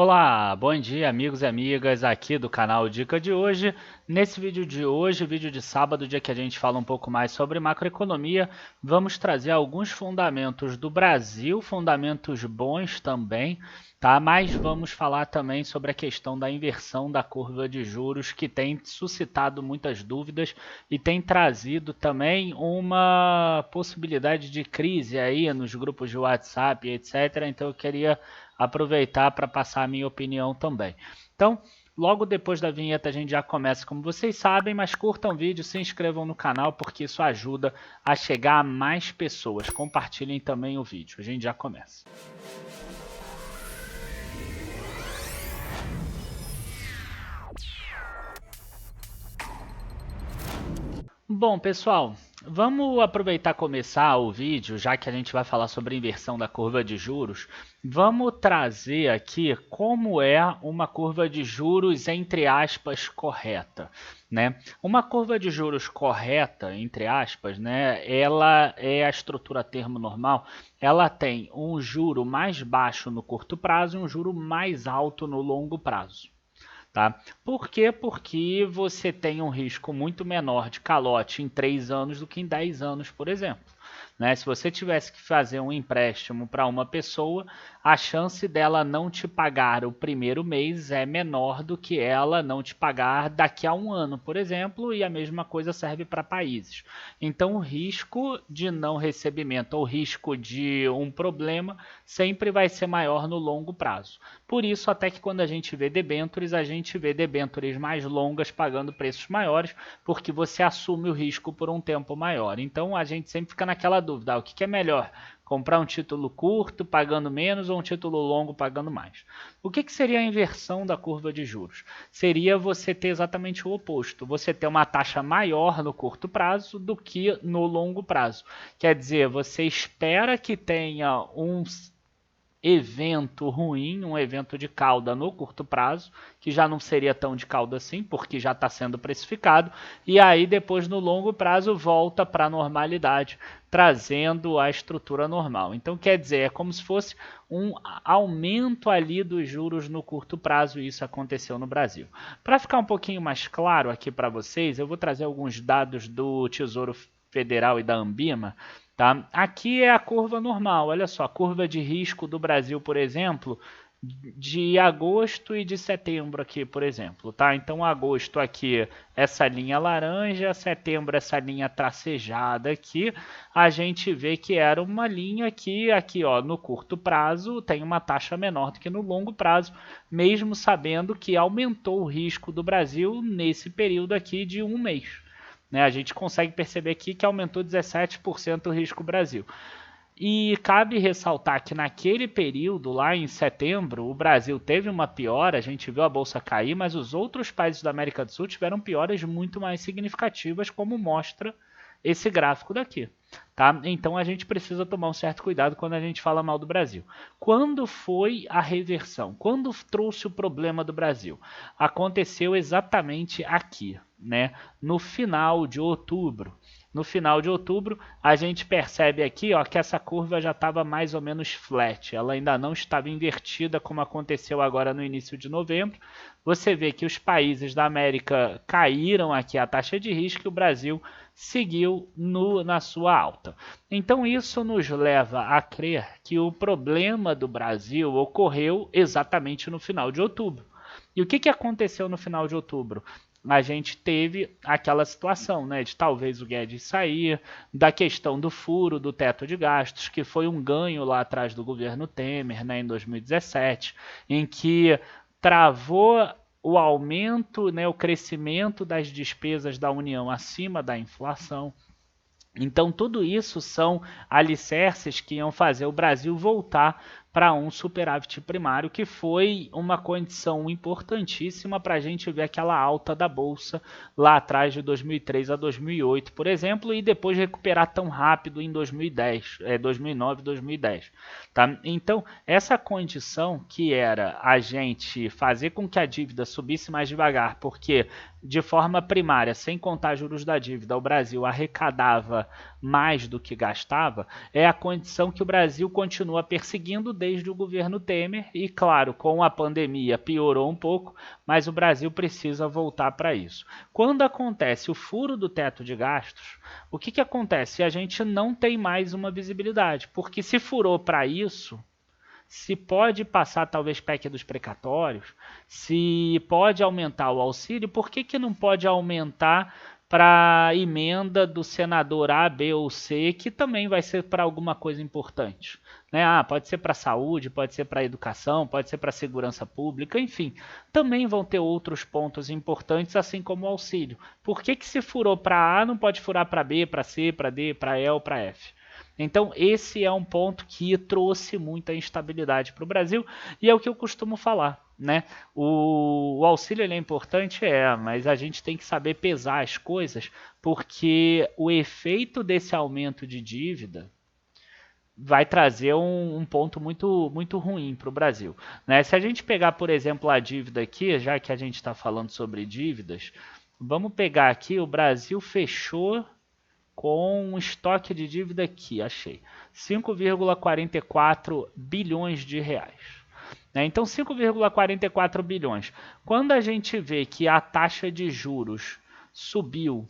Olá, bom dia amigos e amigas aqui do canal Dica de hoje. Nesse vídeo de hoje, vídeo de sábado, dia que a gente fala um pouco mais sobre macroeconomia, vamos trazer alguns fundamentos do Brasil, fundamentos bons também, tá? Mas vamos falar também sobre a questão da inversão da curva de juros, que tem suscitado muitas dúvidas e tem trazido também uma possibilidade de crise aí nos grupos de WhatsApp, etc. Então eu queria aproveitar para passar a minha opinião também. Então, logo depois da vinheta a gente já começa, como vocês sabem, mas curtam o vídeo, se inscrevam no canal porque isso ajuda a chegar a mais pessoas. Compartilhem também o vídeo. A gente já começa. Bom, pessoal, vamos aproveitar e começar o vídeo, já que a gente vai falar sobre a inversão da curva de juros. Vamos trazer aqui como é uma curva de juros, entre aspas, correta, né? Uma curva de juros correta, entre aspas, né? Ela é a estrutura termo normal, ela tem um juro mais baixo no curto prazo e um juro mais alto no longo prazo. Tá? Por quê? Porque você tem um risco muito menor de calote em 3 anos do que em 10 anos, por exemplo. Né? Se você tivesse que fazer um empréstimo para uma pessoa, a chance dela não te pagar o primeiro mês é menor do que ela não te pagar daqui a um ano, por exemplo, e a mesma coisa serve para países. Então, o risco de não recebimento ou risco de um problema sempre vai ser maior no longo prazo. Por isso, até que quando a gente vê debêntures mais longas pagando preços maiores, porque você assume o risco por um tempo maior. Então, a gente sempre fica naquela dúvida, o que é melhor? Comprar um título curto pagando menos ou um título longo pagando mais? O que seria a inversão da curva de juros? Seria você ter exatamente o oposto. Você ter uma taxa maior no curto prazo do que no longo prazo. Quer dizer, você espera que tenha um evento ruim, um evento de cauda no curto prazo, que já não seria tão de cauda assim, porque já está sendo precificado, e aí depois no longo prazo volta para a normalidade, trazendo a estrutura normal. Então quer dizer, é como se fosse um aumento ali dos juros no curto prazo, e isso aconteceu no Brasil. Para ficar um pouquinho mais claro aqui para vocês, eu vou trazer alguns dados do Tesouro Federal e da Anbima. Tá? Aqui é a curva normal, olha só, a curva de risco do Brasil, por exemplo, de agosto e de setembro aqui, por exemplo. Tá? Então, agosto aqui, essa linha laranja, setembro, essa linha tracejada aqui, a gente vê que era uma linha que aqui ó, no curto prazo tem uma taxa menor do que no longo prazo, mesmo sabendo que aumentou o risco do Brasil nesse período aqui de um mês. Né, a gente consegue perceber aqui que aumentou 17% o risco Brasil. E cabe ressaltar que naquele período, lá em setembro, o Brasil teve uma piora, a gente viu a bolsa cair, mas os outros países da América do Sul tiveram pioras muito mais significativas, como mostra esse gráfico daqui. Tá? Então a gente precisa tomar um certo cuidado quando a gente fala mal do Brasil. Quando foi a reversão? Quando trouxe o problema do Brasil? Aconteceu exatamente aqui, né? No final de outubro. No final de outubro, a gente percebe aqui ó, que essa curva já estava mais ou menos flat. Ela ainda não estava invertida como aconteceu agora no início de novembro. Você vê que os países da América caíram aqui a taxa de risco e o Brasil seguiu na sua alta. Então isso nos leva a crer que o problema do Brasil ocorreu exatamente no final de outubro. E o que aconteceu no final de outubro? A gente teve aquela situação, né, de talvez o Guedes sair, da questão do furo do teto de gastos, que foi um ganho lá atrás do governo Temer, né, em 2017, em que travou o aumento, né, o crescimento das despesas da União acima da inflação. Então, tudo isso são alicerces que iam fazer o Brasil voltar para um superávit primário, que foi uma condição importantíssima para a gente ver aquela alta da Bolsa lá atrás de 2003 a 2008, por exemplo, e depois recuperar tão rápido em 2010, 2009 e 2010. Tá? Então, essa condição que era a gente fazer com que a dívida subisse mais devagar, porque de forma primária, sem contar juros da dívida, o Brasil arrecadava mais do que gastava, é a condição que o Brasil continua perseguindo desde o governo Temer e, claro, com a pandemia piorou um pouco, mas o Brasil precisa voltar para isso. Quando acontece o furo do teto de gastos, o que acontece? A gente não tem mais uma visibilidade, porque se furou para isso, se pode passar talvez PEC dos precatórios, se pode aumentar o auxílio, por que não pode aumentar para a emenda do senador A, B ou C, que também vai ser para alguma coisa importante? Né? Pode ser para a saúde, pode ser para a educação, pode ser para a segurança pública, enfim. Também vão ter outros pontos importantes, assim como o auxílio. Por que se furou para A, não pode furar para B, para C, para D, para E ou para F? Então, esse é um ponto que trouxe muita instabilidade para o Brasil e é o que eu costumo falar. Né? O auxílio ele é importante, mas a gente tem que saber pesar as coisas, porque o efeito desse aumento de dívida vai trazer um ponto muito ruim para o Brasil. Né? Se a gente pegar, por exemplo, a dívida aqui, já que a gente está falando sobre dívidas, vamos pegar aqui, o Brasil fechou com um estoque de dívida aqui, achei, 5,44 bilhões de reais. Então, 5,44 bilhões. Quando a gente vê que a taxa de juros subiu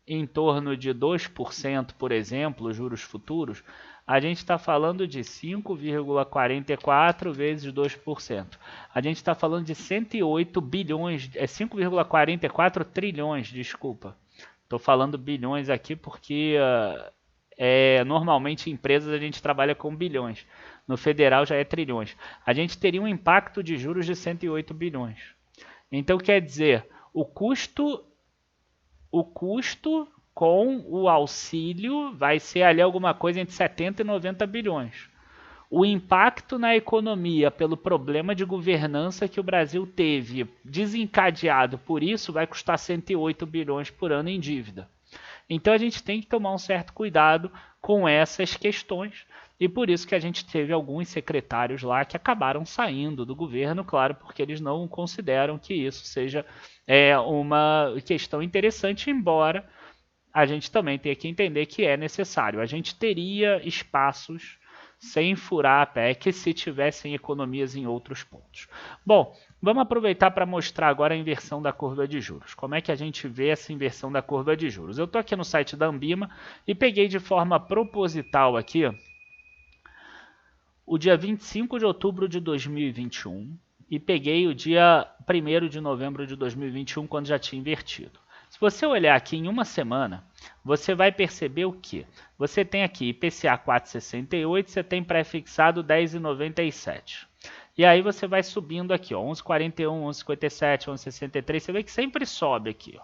em torno de 2%, por exemplo, juros futuros, a gente está falando de 5,44 vezes 2%. A gente está falando de 108 bilhões, 5,44 trilhões, desculpa. Estou falando bilhões aqui porque normalmente em empresas a gente trabalha com bilhões. No federal já é trilhões. A gente teria um impacto de juros de 108 bilhões. Então quer dizer, o custo com o auxílio vai ser ali alguma coisa entre 70 e 90 bilhões. O impacto na economia pelo problema de governança que o Brasil teve, desencadeado por isso, vai custar 108 bilhões por ano em dívida. Então a gente tem que tomar um certo cuidado com essas questões e por isso que a gente teve alguns secretários lá que acabaram saindo do governo, claro, porque eles não consideram que isso seja uma questão interessante, embora a gente também tenha que entender que é necessário. A gente teria espaços sem furar a PEC se tivessem economias em outros pontos. Bom, vamos aproveitar para mostrar agora a inversão da curva de juros. Como é que a gente vê essa inversão da curva de juros? Eu estou aqui no site da Ambima e peguei de forma proposital aqui o dia 25 de outubro de 2021 e peguei o dia 1º de novembro de 2021, quando já tinha invertido. Se você olhar aqui em uma semana, você vai perceber o que? Você tem aqui IPCA 4,68, você tem pré-fixado 10,97. E aí você vai subindo aqui, 11,41, 11,57, 11,63, você vê que sempre sobe aqui.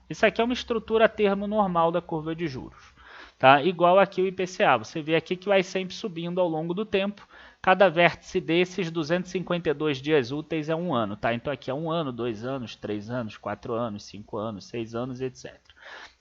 Isso aqui é uma estrutura a termo normal da curva de juros. Tá? Igual aqui o IPCA, você vê aqui que vai sempre subindo ao longo do tempo. Cada vértice desses 252 dias úteis é um ano, tá? Então aqui é 1 ano, 2 anos, 3 anos, 4 anos, 5 anos, 6 anos, etc.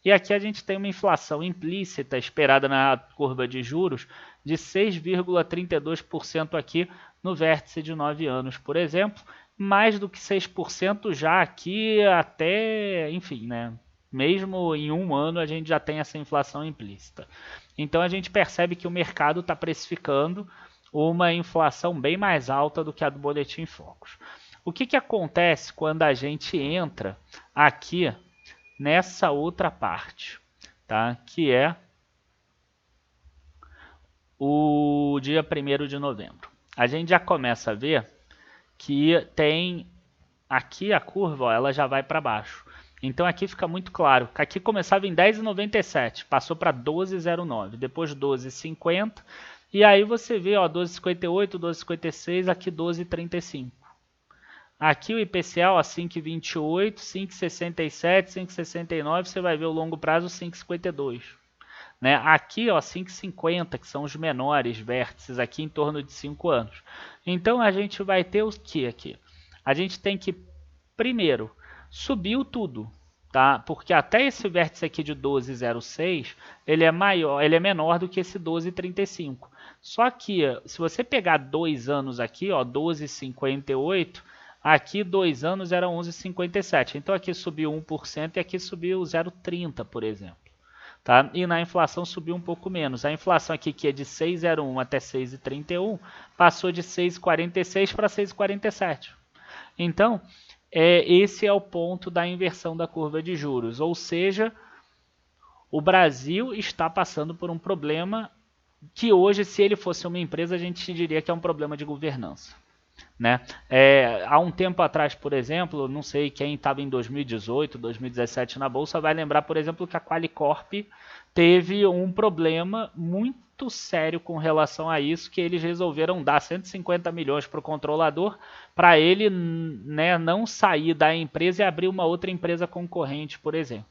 E aqui a gente tem uma inflação implícita esperada na curva de juros de 6,32% aqui no vértice de 9 anos, por exemplo. Mais do que 6% já aqui até, enfim, né? Mesmo em um ano a gente já tem essa inflação implícita. Então a gente percebe que o mercado está precificando uma inflação bem mais alta do que a do Boletim Focus. O que acontece quando a gente entra aqui nessa outra parte, tá? Que é o dia 1º de novembro. A gente já começa a ver que tem aqui a curva, ela já vai para baixo. Então aqui fica muito claro que aqui começava em 10,97, passou para 12,09, depois 12,50 e aí você vê 12,58, 12,56, aqui 12,35. Aqui o IPCA 5,28, 5,67, 5,69, você vai ver o longo prazo 5,52. Né? Aqui 5,50, que são os menores vértices aqui em torno de 5 anos. Então a gente vai ter o que aqui? A gente tem que, primeiro, subiu tudo, tá? Porque até esse vértice aqui de 12,06, ele é menor do que esse 12,35. Só que se você pegar 2 anos aqui, 12,58, aqui 2 anos era 11,57. Então aqui subiu 1% e aqui subiu 0,30, por exemplo. tá? E na inflação subiu um pouco menos. A inflação aqui, que é de 6,01 até 6,31, passou de 6,46 para 6,47. Então, esse é o ponto da inversão da curva de juros, ou seja, o Brasil está passando por um problema que hoje, se ele fosse uma empresa, a gente diria que é um problema de governança. Né? Há um tempo atrás, por exemplo, não sei quem estava em 2018, 2017 na Bolsa, vai lembrar, por exemplo, que a Qualicorp teve um problema muito sério com relação a isso, que eles resolveram dar 150 milhões para o controlador, para ele, né, não sair da empresa e abrir uma outra empresa concorrente, por exemplo.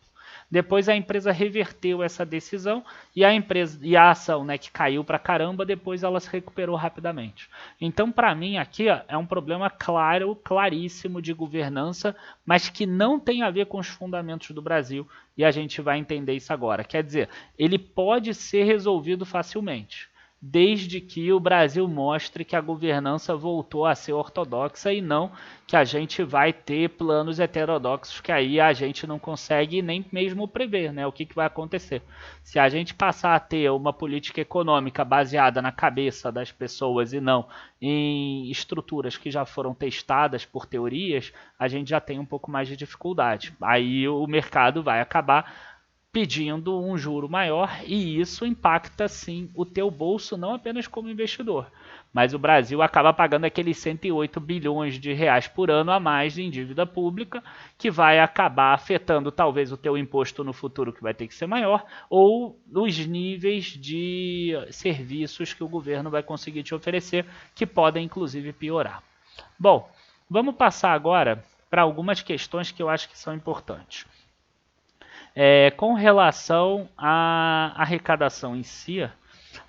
Depois a empresa reverteu essa decisão e a ação, né, que caiu pra caramba, depois ela se recuperou rapidamente. Então, para mim, aqui é um problema claro, claríssimo de governança, mas que não tem a ver com os fundamentos do Brasil, e a gente vai entender isso agora. Quer dizer, ele pode ser resolvido facilmente, desde que o Brasil mostre que a governança voltou a ser ortodoxa e não que a gente vai ter planos heterodoxos que aí a gente não consegue nem mesmo prever, né, o que vai acontecer. Se a gente passar a ter uma política econômica baseada na cabeça das pessoas e não em estruturas que já foram testadas por teorias, a gente já tem um pouco mais de dificuldade. Aí o mercado vai acabar pedindo um juro maior e isso impacta sim o teu bolso, não apenas como investidor, mas o Brasil acaba pagando aqueles 108 bilhões de reais por ano a mais em dívida pública, que vai acabar afetando talvez o teu imposto no futuro, que vai ter que ser maior, ou os níveis de serviços que o governo vai conseguir te oferecer, que podem inclusive piorar. Bom, vamos passar agora para algumas questões que eu acho que são importantes. Com relação à arrecadação em si,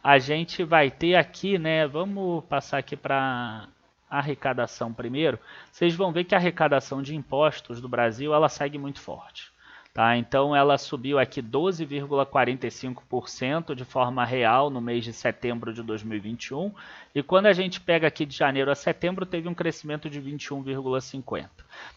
a gente vai ter aqui, né? Vamos passar aqui para a arrecadação primeiro. Vocês vão ver que a arrecadação de impostos do Brasil ela segue muito forte. Tá? Então ela subiu aqui 12,45% de forma real no mês de setembro de 2021 e quando a gente pega aqui de janeiro a setembro teve um crescimento de 21,50%.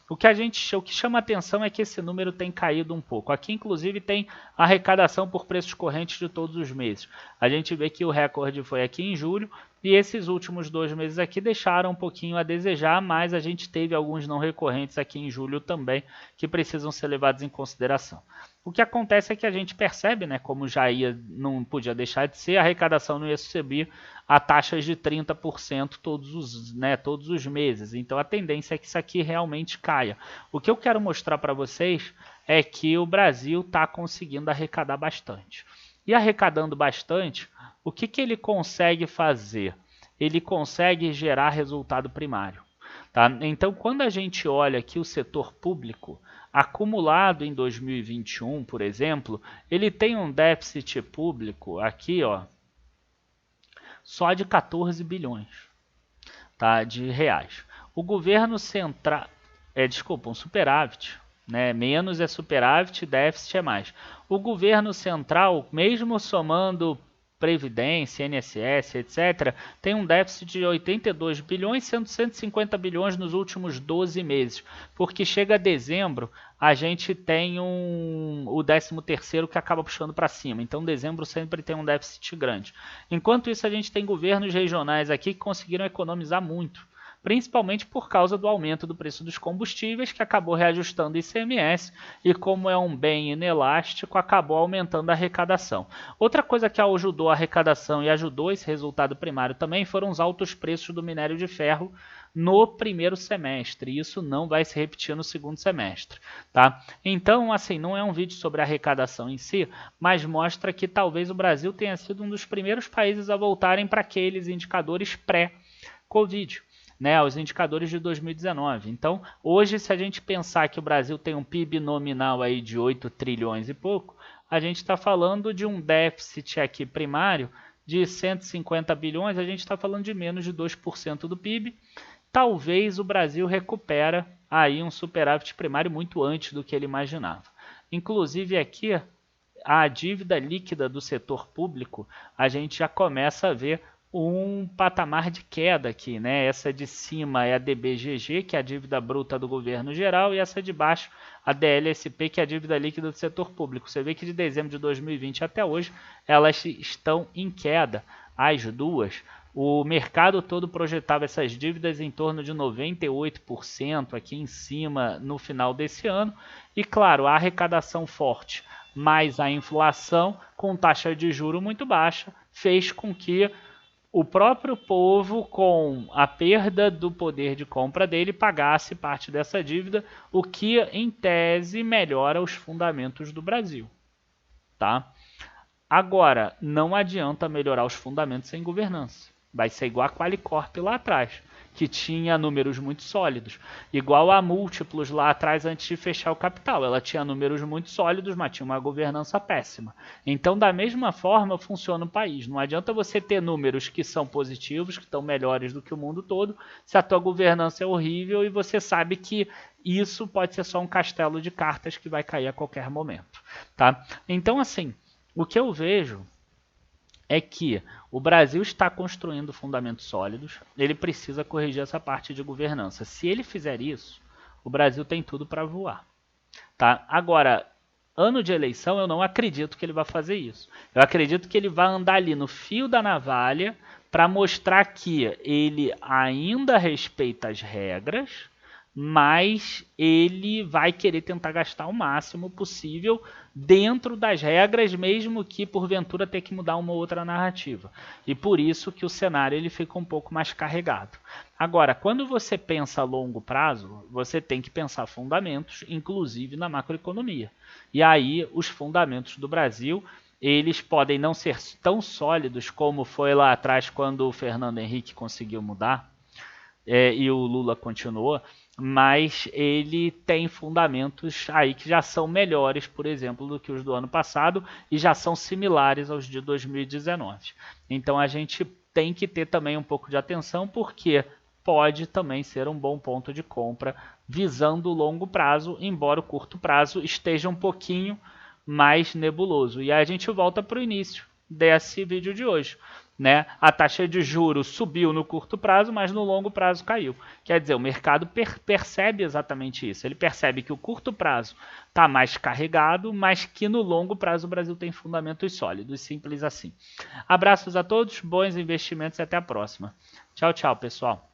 O que chama atenção é que esse número tem caído um pouco. Aqui inclusive tem a arrecadação por preços correntes de todos os meses. A gente vê que o recorde foi aqui em julho e esses últimos 2 meses aqui deixaram um pouquinho a desejar, mas a gente teve alguns não recorrentes aqui em julho também que precisam ser levados em consideração. O que acontece é que a gente percebe, né, como não podia deixar de ser, a arrecadação não ia subir a taxas de 30% todos os meses. Então a tendência é que isso aqui realmente caia. O que eu quero mostrar para vocês é que o Brasil está conseguindo arrecadar bastante. E arrecadando bastante, o que ele consegue fazer? Ele consegue gerar resultado primário. Tá? Então, quando a gente olha aqui o setor público, acumulado em 2021, por exemplo, ele tem um déficit público aqui, ó, só de 14 bilhões, tá, de reais. O governo central, um superávit, né? Menos é superávit, déficit é mais. O governo central, mesmo somando Previdência, INSS, etc., tem um déficit de 82 bilhões, sendo 150 bilhões nos últimos 12 meses. Porque chega a dezembro, a gente tem o 13º que acaba puxando para cima. Então, dezembro sempre tem um déficit grande. Enquanto isso, a gente tem governos regionais aqui que conseguiram economizar muito, principalmente por causa do aumento do preço dos combustíveis, que acabou reajustando o ICMS, e como é um bem inelástico, acabou aumentando a arrecadação. Outra coisa que ajudou a arrecadação e ajudou esse resultado primário também foram os altos preços do minério de ferro no primeiro semestre, e isso não vai se repetir no segundo semestre. Tá? Então, assim, não é um vídeo sobre a arrecadação em si, mas mostra que talvez o Brasil tenha sido um dos primeiros países a voltarem para aqueles indicadores pré-Covid, né, os indicadores de 2019. Então, hoje, se a gente pensar que o Brasil tem um PIB nominal aí de 8 trilhões e pouco, a gente está falando de um déficit aqui primário de 150 bilhões, a gente está falando de menos de 2% do PIB. Talvez o Brasil recupera aí um superávit primário muito antes do que ele imaginava. Inclusive aqui, a dívida líquida do setor público, a gente já começa a ver um patamar de queda aqui, né? Essa de cima é a DBGG, que é a dívida bruta do governo geral, e essa de baixo, a DLSP, que é a dívida líquida do setor público. Você vê que de dezembro de 2020 até hoje, elas estão em queda, as duas. O mercado todo projetava essas dívidas em torno de 98% aqui em cima no final desse ano. E claro, a arrecadação forte mais a inflação com taxa de juro muito baixa fez com que o próprio povo, com a perda do poder de compra dele, pagasse parte dessa dívida, o que, em tese, melhora os fundamentos do Brasil. Tá? Agora, não adianta melhorar os fundamentos sem governança. Vai ser igual a Qualicorp lá atrás, que tinha números muito sólidos. Igual a Múltiplos lá atrás, antes de fechar o capital. Ela tinha números muito sólidos, mas tinha uma governança péssima. Então, da mesma forma, funciona o país. Não adianta você ter números que são positivos, que estão melhores do que o mundo todo, se a tua governança é horrível e você sabe que isso pode ser só um castelo de cartas que vai cair a qualquer momento. Tá? Então, assim, o que eu vejo é que o Brasil está construindo fundamentos sólidos, ele precisa corrigir essa parte de governança. Se ele fizer isso, o Brasil tem tudo para voar. Tá? Agora, ano de eleição, eu não acredito que ele vai fazer isso. Eu acredito que ele vai andar ali no fio da navalha para mostrar que ele ainda respeita as regras, mas ele vai querer tentar gastar o máximo possível dentro das regras, mesmo que porventura tenha que mudar uma outra narrativa. E por isso que o cenário ele fica um pouco mais carregado. Agora, quando você pensa a longo prazo, você tem que pensar fundamentos, inclusive na macroeconomia. E aí os fundamentos do Brasil, eles podem não ser tão sólidos como foi lá atrás quando o Fernando Henrique conseguiu mudar, e o Lula continuou, mas ele tem fundamentos aí que já são melhores, por exemplo, do que os do ano passado e já são similares aos de 2019. Então a gente tem que ter também um pouco de atenção, porque pode também ser um bom ponto de compra visando o longo prazo, embora o curto prazo esteja um pouquinho mais nebuloso. E aí a gente volta para o início desse vídeo de hoje. Né? A taxa de juros subiu no curto prazo, mas no longo prazo caiu. Quer dizer, o mercado percebe exatamente isso. Ele percebe que o curto prazo está mais carregado, mas que no longo prazo o Brasil tem fundamentos sólidos. Simples assim. Abraços a todos, bons investimentos e até a próxima. Tchau, tchau, pessoal.